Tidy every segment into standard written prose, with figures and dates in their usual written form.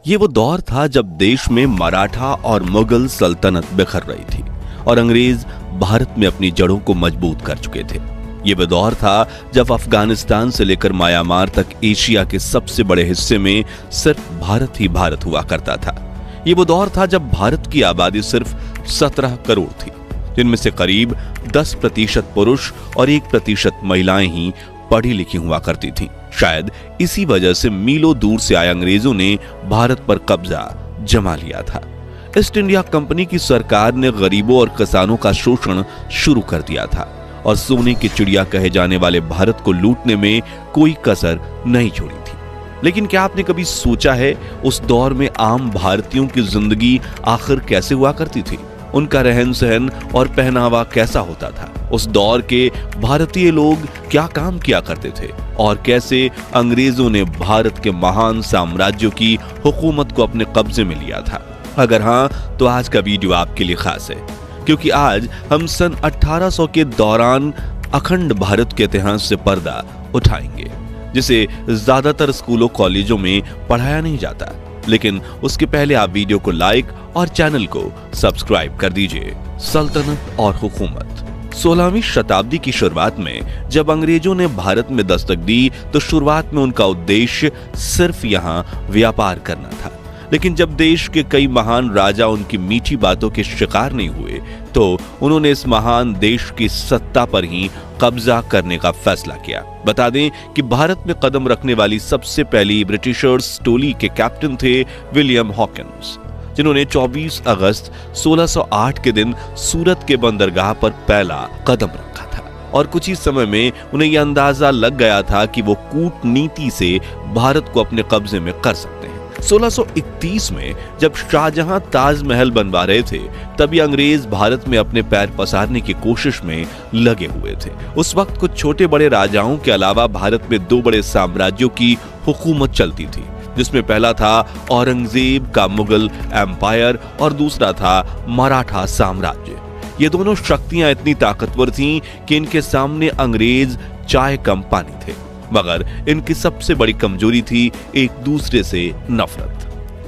ये वो दौर था जब देश में मराठा और मुगल सल्तनत बिखर रही थी और अंग्रेज भारत में अपनी जड़ों को मजबूत कर चुके थे। ये वो दौर था जब अफगानिस्तान से लेकर म्यांमार तक एशिया के सबसे बड़े हिस्से में सिर्फ भारत ही भारत हुआ करता था। ये वो दौर था जब भारत की आबादी सिर्फ 17 करोड़ थी, जिनमें से करीब 10% पुरुष और 1% महिलाएं ही पढ़ी लिखी हुआ करती थीं। शायद इसी वजह से मीलों दूर से आए अंग्रेजों ने भारत पर कब्जा जमा लिया था। ईस्ट इंडिया कंपनी की सरकार ने गरीबों और किसानों का शोषण शुरू कर दिया था और सोने की चिड़िया कहे जाने वाले भारत को लूटने में कोई कसर नहीं छोड़ी थी। लेकिन क्या आपने कभी सोचा है उस दौर में आम भारतीयों की जिंदगी आखिर कैसे हुआ करती थी? उनका रहन सहन और पहनावा कैसा होता था? उस दौर के भारतीय लोग क्या काम किया करते थे और कैसे अंग्रेजों ने भारत के महान साम्राज्यों की हुकूमत को अपने कब्जे में लिया था? अगर हाँ, तो आज का वीडियो आपके लिए खास है, क्योंकि आज हम सन 1800 के दौरान अखंड भारत के इतिहास से पर्दा उठाएंगे, जिसे ज्यादातर स्कूलों कॉलेजों में पढ़ाया नहीं जाता। लेकिन उसके पहले आप वीडियो को लाइक और चैनल को सब्सक्राइब कर दीजिए। सल्तनत और हुकूमत। 16वीं शताब्दी की शुरुआत में जब अंग्रेजों ने भारत में दस्तक दी तो शुरुआत में उनका उद्देश्य सिर्फ यहाँ व्यापार करना था। लेकिन जब देश के कई महान राजा उनकी मीठी बातों के शिकार नहीं हुए तो उन्होंने इस महान देश की सत्ता पर ही कब्जा करने का फैसला किया। बता दें कि भारत में कदम रखने वाली सबसे पहली ब्रिटिशर्स टोली के कैप्टन थे विलियम हॉकिंस, जिन्होंने 24 अगस्त 1608 के दिन सूरत के बंदरगाह पर पहला कदम रखा था और कुछ ही समय में उन्हें यह अंदाजा लग गया था कि वो कूटनीति से भारत को अपने कब्जे में कर सकते हैं। 1631 में जब शाहजहां ताजमहल बनवा रहे थे तभी अंग्रेज भारत में अपने पैर पसारने की कोशिश में लगे हुए थे। उस वक्त कुछ छोटे बड़े राजाओं के अलावा भारत में 2 बड़े साम्राज्यों की हुकूमत चलती थी, जिसमें पहला था औरंगजेब का मुगल एम्पायर और दूसरा था मराठा साम्राज्य। ये दोनों शक्तियां इतनी ताकतवर थीं कि इनके सामने अंग्रेज चाय कम पानी थे, मगर इनकी सबसे बड़ी कमजोरी थी एक दूसरे से नफरत।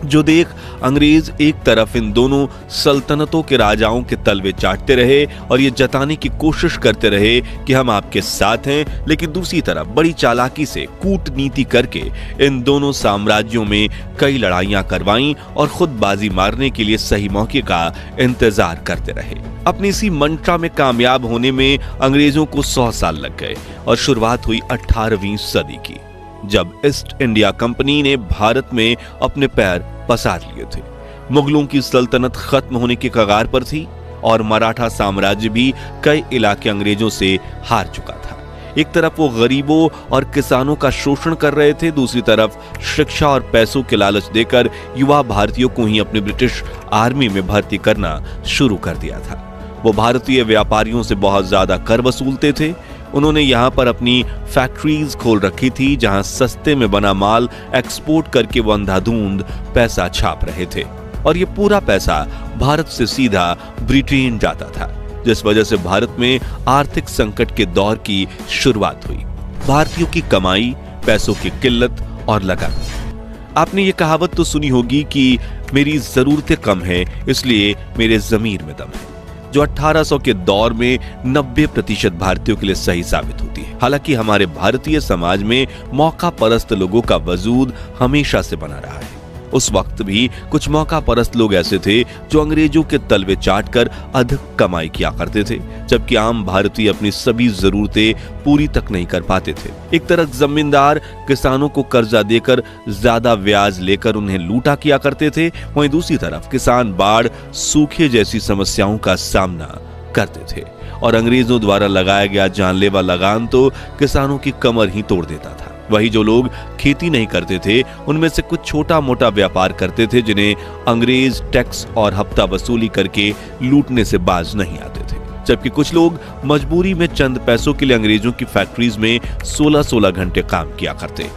जो देख अंग्रेज एक तरफ इन दोनों सल्तनतों के राजाओं के तलवे चाटते रहे और ये जताने की कोशिश करते रहे कि हम आपके साथ हैं, लेकिन दूसरी तरफ बड़ी चालाकी से कूटनीति करके इन दोनों साम्राज्यों में कई लड़ाइयां करवाईं और खुद बाजी मारने के लिए सही मौके का इंतजार करते रहे। अपनी इसी मंशा में कामयाब होने में अंग्रेजों को 100 साल लग गए और शुरुआत हुई 18वीं सदी की, जब ईस्ट इंडिया कंपनी ने भारत में अपने पैर पसार लिए थे। मुगलों की सल्तनत खत्म होने के कगार पर थी और मराठा साम्राज्य भी कई इलाके अंग्रेजों से हार चुका था। एक तरफ वो गरीबों और किसानों का शोषण कर रहे थे, दूसरी तरफ शिक्षा और पैसों के लालच देकर युवा भारतीयों को ही अपनी ब्रिटिश आर्मी में भर्ती करना शुरू कर दिया था। वो भारतीय व्यापारियों से बहुत ज्यादा कर वसूलते थे। उन्होंने यहाँ पर अपनी फैक्ट्रीज खोल रखी थी, जहां सस्ते में बना माल एक्सपोर्ट करके वो अंधाधुंध पैसा छाप रहे थे और ये पूरा पैसा भारत से सीधा ब्रिटेन जाता था, जिस वजह से भारत में आर्थिक संकट के दौर की शुरुआत हुई। भारतीयों की कमाई, पैसों की किल्लत और लगान। आपने ये कहावत तो सुनी होगी कि मेरी जरूरतें कम है इसलिए मेरे जमीर में दम है, जो 1800 के दौर में 90% भारतीयों के लिए सही साबित होती है। हालांकि हमारे भारतीय समाज में मौका परस्त लोगों का वजूद हमेशा से बना रहा है। उस वक्त भी कुछ मौका परस्त लोग ऐसे थे जो अंग्रेजों के तलवे चाटकर अधिक कमाई किया करते थे, जबकि आम भारतीय अपनी सभी जरूरतें पूरी तक नहीं कर पाते थे। एक तरफ जमींदार किसानों को कर्जा देकर ज्यादा ब्याज लेकर उन्हें लूटा किया करते थे, वहीं दूसरी तरफ किसान बाढ़, सूखे जैसी समस्याओं का सामना करते थे और अंग्रेजों द्वारा लगाया गया जानलेवा लगान तो किसानों की कमर ही तोड़ देता था। वही जो लोग खेती नहीं करते थे उनमें से कुछ छोटा मोटा व्यापार करते थे, जिन्हें अंग्रेज टैक्स और हफ्ता वसूली करके लूटने से बाज नहीं आते थे, जबकि कुछ लोग मजबूरी में चंद पैसों के लिए अंग्रेजों की फैक्ट्रीज में 16-16 घंटे काम किया करते।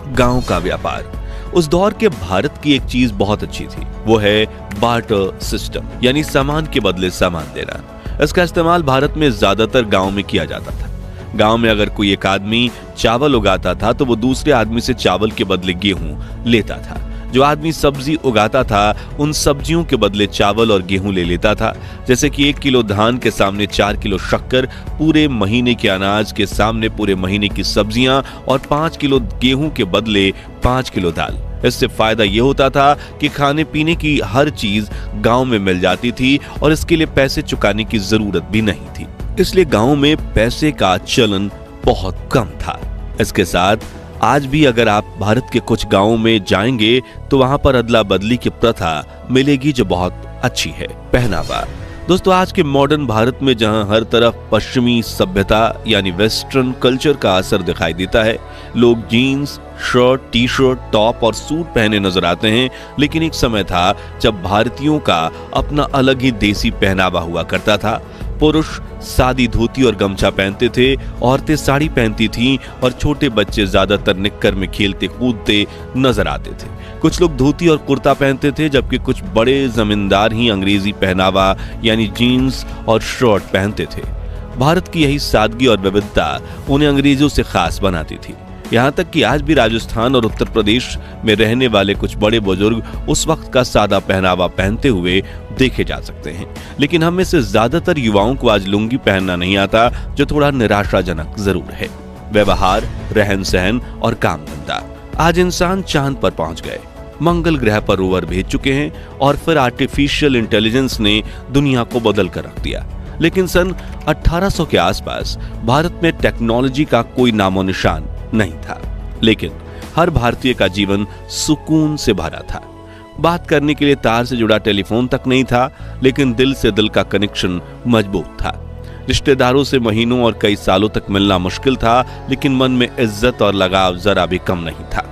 गांव का व्यापार। उस दौर के भारत की एक चीज बहुत अच्छी थी, वो है बार्टर सिस्टम, यानी सामान के बदले सामान देना। इसका इस्तेमाल भारत में ज्यादातर गांव में किया जाता था। गांव में अगर कोई एक आदमी चावल उगाता था तो वो दूसरे आदमी से चावल के बदले गेहूं लेता था, जो आदमी सब्जी उगाता था उन सब्जियों के बदले चावल और गेहूं ले लेता था। जैसे कि 1 किलो धान के सामने 4 किलो शक्कर, पूरे महीने के अनाज के सामने पूरे महीने की सब्जियां और 5 किलो गेहूं के बदले 5 किलो दाल। इससे फायदा यह होता था कि खाने पीने की हर चीज गांव में मिल जाती थी और इसके लिए पैसे चुकाने की जरूरत भी नहीं थी। इसलिए गांव में पैसे का चलन बहुत कम था। इसके साथ आज भी अगर आप भारत के कुछ गांवों में जाएंगे तो वहां पर अदला बदली की प्रथा मिलेगी जो बहुत अच्छी है। पहनावा दोस्तों, आज के मॉडर्न भारत में जहां हर तरफ पश्चिमी सभ्यता यानी वेस्टर्न कल्चर का असर दिखाई देता है, लोग jeans, shirt, T shirt, top और सूट पहने नजर आते हैं, लेकिन एक समय था जब भारतीयों का अपना अलग ही देसी पहनावा हुआ करता था। पुरुष सादी धोती और गमछा पहनते थे, औरतें साड़ी पहनती थीं और छोटे बच्चे ज्यादातर निक्कर में खेलते कूदते नजर आते थे। कुछ लोग धोती और कुर्ता पहनते थे, जबकि कुछ बड़े जमींदार ही अंग्रेजी पहनावा यानी जीन्स और शर्ट पहनते थे। भारत की यही सादगी और विविधता उन्हें अंग्रेजों से खास बनाती थी। यहाँ तक कि आज भी राजस्थान और उत्तर प्रदेश में रहने वाले कुछ बड़े बुजुर्ग उस वक्त का सादा पहनावा पहनते हुए देखे जा सकते हैं। लेकिन हम में से ज्यादातर युवाओं को आज लुंगी पहनना नहीं आता, जो थोड़ा निराशाजनक जरूर है। व्यवहार, रहन सहन और काम धंधा, आज इंसान चांद पर पहुंच गए, मंगल ग्रह पर रोवर भेज चुके हैं और फिर आर्टिफिशियल इंटेलिजेंस ने दुनिया को बदल कर रख दिया। लेकिन सन 1800 के आसपास भारत में टेक्नोलॉजी का कोई नामो निशान नहीं था, लेकिन हर भारतीय का जीवन सुकून से भरा था। बात करने के लिए तार से जुड़ा टेलीफोन तक नहीं था, लेकिन दिल से दिल का कनेक्शन मजबूत था। रिश्तेदारों से महीनों और कई सालों तक मिलना मुश्किल था, लेकिन मन में इज्जत और लगाव जरा भी कम नहीं था।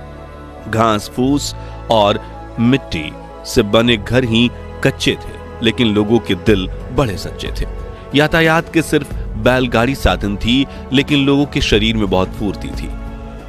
घास फूस और मिट्टी से बने घर ही कच्चे थे, लेकिन लोगों के दिल बड़े सच्चे थे। यातायात के सिर्फ बैलगाड़ी साधन थी, लेकिन लोगों के शरीर में बहुत फुर्ती थी।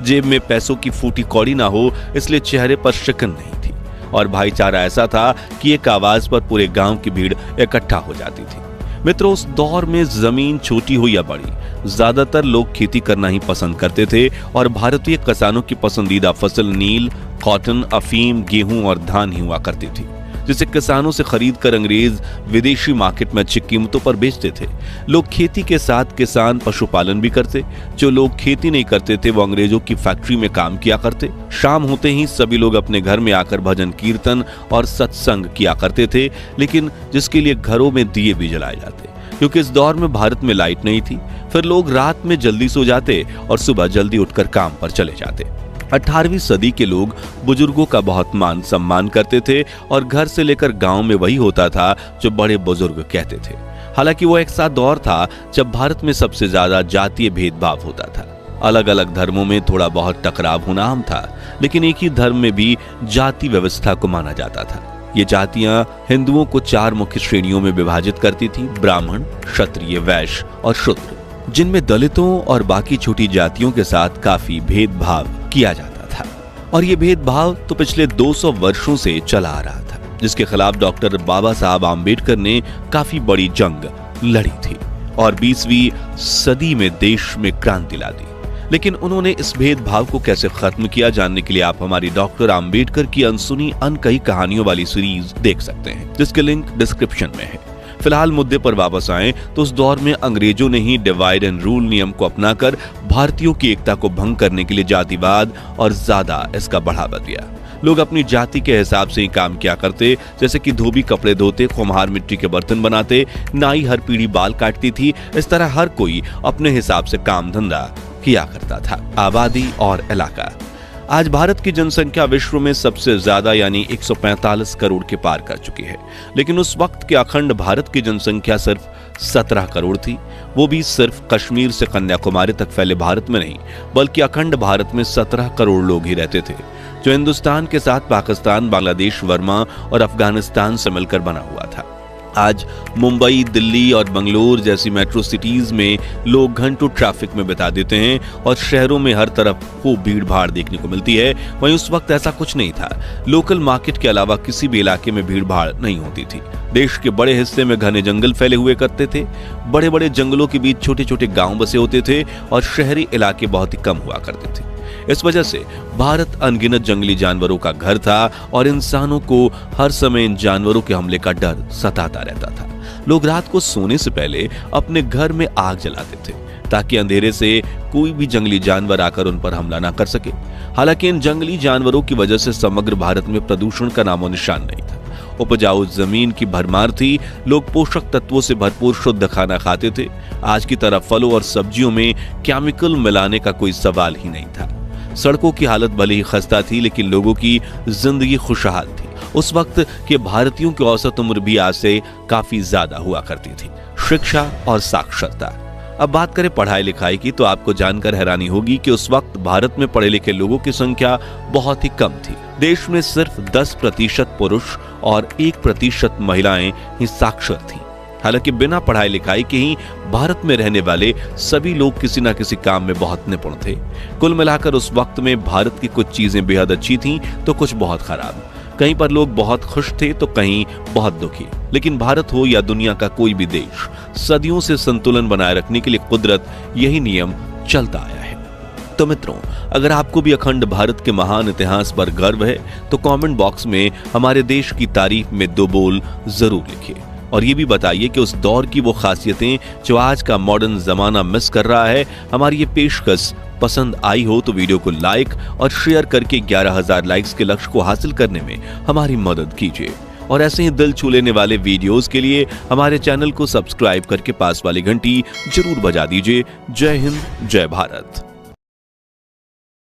जेब में पैसों की फूटी कौड़ी ना हो, इसलिए चेहरे पर शिकन नहीं थी। और भाईचारा ऐसा था कि एक आवाज पर पूरे गांव की भीड़ इकट्ठा हो जाती थी। मित्रों, उस दौर में जमीन छोटी हो या बड़ी, ज्यादातर लोग खेती करना ही पसंद करते थे और भारतीय किसानों की पसंदीदा फसल नील, कॉटन, अफीम, गेहूं और धान ही हुआ करती थी, जिसे किसानों से खरीद कर अंग्रेज विदेशी मार्केट में अच्छी कीमतों पर बेचते थे। लोग खेती के साथ किसान पशुपालन भी करते। जो लोग खेती नहीं करते थे वो अंग्रेजों की फैक्ट्री में काम किया करते। शाम होते ही सभी लोग अपने घर में आकर भजन कीर्तन और सत्संग किया करते थे, लेकिन जिसके लिए घरों में दिए भी जलाए जाते, क्योंकि इस दौर में भारत में लाइट नहीं थी। फिर लोग रात में जल्दी सो जाते और सुबह जल्दी उठकर काम पर चले जाते। 18वीं सदी के लोग बुजुर्गों का बहुत मान सम्मान करते थे और घर से लेकर गांव में वही होता था जो बड़े बुजुर्ग कहते थे। हालांकि वो एक सा दौर था जब भारत में सबसे ज्यादा जातीय भेदभाव होता था। अलग अलग धर्मों में थोड़ा बहुत टकराव होना आम था, लेकिन एक ही धर्म में भी जाति व्यवस्था को माना जाता था। ये जातियां हिंदुओं को 4 मुख्य श्रेणियों में विभाजित करती थी: ब्राह्मण, क्षत्रिय, वैश्य और शूद्र, जिनमें दलितों और बाकी छोटी जातियों के साथ काफी भेदभाव किया जाता था। और ये भेदभाव तो पिछले 200 वर्षों से चला आ रहा था, जिसके खिलाफ डॉक्टर बाबा साहब आम्बेडकर ने काफी बड़ी जंग लड़ी थी और 20वीं सदी में देश में क्रांति ला दी। लेकिन उन्होंने इस भेदभाव को कैसे खत्म किया, जानने के लिए आप हमारी डॉक्टर आम्बेडकर की अनसुनी अनकही कहानियों वाली सीरीज देख सकते हैं, जिसके लिंक डिस्क्रिप्शन में है। फिलहाल मुद्दे पर वापस आएं तो उस दौर में अंग्रेजों ने ही डिवाइड एंड रूल नियम को अपनाकर भारतीयों की एकता को भंग करने के लिए जातिवाद और ज्यादा इसका बढ़ावा दिया। लोग अपनी जाति के हिसाब से ही काम किया करते, जैसे कि धोबी कपड़े धोते, कुम्हार मिट्टी के बर्तन बनाते, नाई हर पीढ़ी बाल काटती थी। इस तरह हर कोई अपने हिसाब से काम धंधा किया करता था। आबादी और इलाका, आज भारत की जनसंख्या विश्व में सबसे ज्यादा यानी 145 करोड़ के पार कर चुकी है, लेकिन उस वक्त के अखंड भारत की जनसंख्या सिर्फ 17 करोड़ थी। वो भी सिर्फ कश्मीर से कन्याकुमारी तक फैले भारत में नहीं, बल्कि अखंड भारत में 17 करोड़ लोग ही रहते थे, जो हिंदुस्तान के साथ पाकिस्तान, बांग्लादेश, वर्मा और अफगानिस्तान से मिलकर बना हुआ था। आज मुंबई, दिल्ली और बंगलोर जैसी मेट्रो सिटीज में लोग घंटों ट्रैफिक में बिता देते हैं और शहरों में हर तरफ खूब भीड़ भाड़ देखने को मिलती है। वहीं उस वक्त ऐसा कुछ नहीं था। लोकल मार्केट के अलावा किसी भी इलाके में भीड़ भाड़ नहीं होती थी। देश के बड़े हिस्से में घने जंगल फैले हुए करते थे। बड़े बड़े जंगलों के बीच छोटे छोटे गांव बसे होते थे और शहरी इलाके बहुत ही कम हुआ करते थे। इस वजह से भारत अनगिनत जंगली जानवरों का घर था और इंसानों को हर समय इन जानवरों के हमले का डर सताता रहता था। लोग रात को सोने से पहले अपने घर में आग जलाते थे ताकि अंधेरे से कोई भी जंगली जानवर आकर उन पर हमला ना कर सके। हालांकि इन जंगली जानवरों की वजह से समग्र भारत में प्रदूषण का नामो निशान नहीं था। उपजाऊ जमीन की भरमार थी, लोग पोषक तत्वों से भरपूर शुद्ध खाना खाते थे। आज की तरह फलों और सब्जियों में केमिकल मिलाने का कोई सवाल ही नहीं था। सड़कों की हालत भले ही खस्ता थी, लेकिन लोगों की जिंदगी खुशहाल थी। उस वक्त के भारतीयों की औसत उम्र भी आज से काफी ज्यादा हुआ करती थी। शिक्षा और साक्षरता। अब बात करें पढ़ाई लिखाई की, तो आपको जानकर हैरानी होगी कि उस वक्त भारत में पढ़े लिखे लोगों की संख्या बहुत ही कम थी। देश में सिर्फ 10% पुरुष और 1% महिलाएं ही साक्षर थीं। हालांकि बिना पढ़ाई लिखाई के ही भारत में रहने वाले सभी लोग किसी न किसी काम में बहुत निपुण थे। कुल मिलाकर उस वक्त में भारत की कुछ चीजें बेहद अच्छी थीं तो कुछ बहुत खराब। कहीं पर लोग बहुत खुश थे तो कहीं बहुत दुखी। लेकिन भारत हो या दुनिया का कोई भी देश, सदियों से संतुलन बनाए रखने के लिए कुदरत यही नियम चलता आया है। तो मित्रों, अगर आपको भी अखंड भारत के महान इतिहास पर गर्व है तो कमेंट बॉक्स में हमारे देश की तारीफ में 2 बोल जरूर लिखिए और ये भी बताइए कि उस दौर की वो खासियतें जो आज का मॉडर्न जमाना मिस कर रहा है, हमारी ये पेशकश पसंद आई हो तो वीडियो को लाइक और शेयर करके 11,000 लाइक्स के लक्ष्य को हासिल करने में हमारी मदद कीजिए। और ऐसे ही दिल छू लेने वाले वीडियोस के लिए हमारे चैनल को सब्सक्राइब करके पास वाली घंटी जरूर बजा दीजिए। जय हिंद, जय भारत।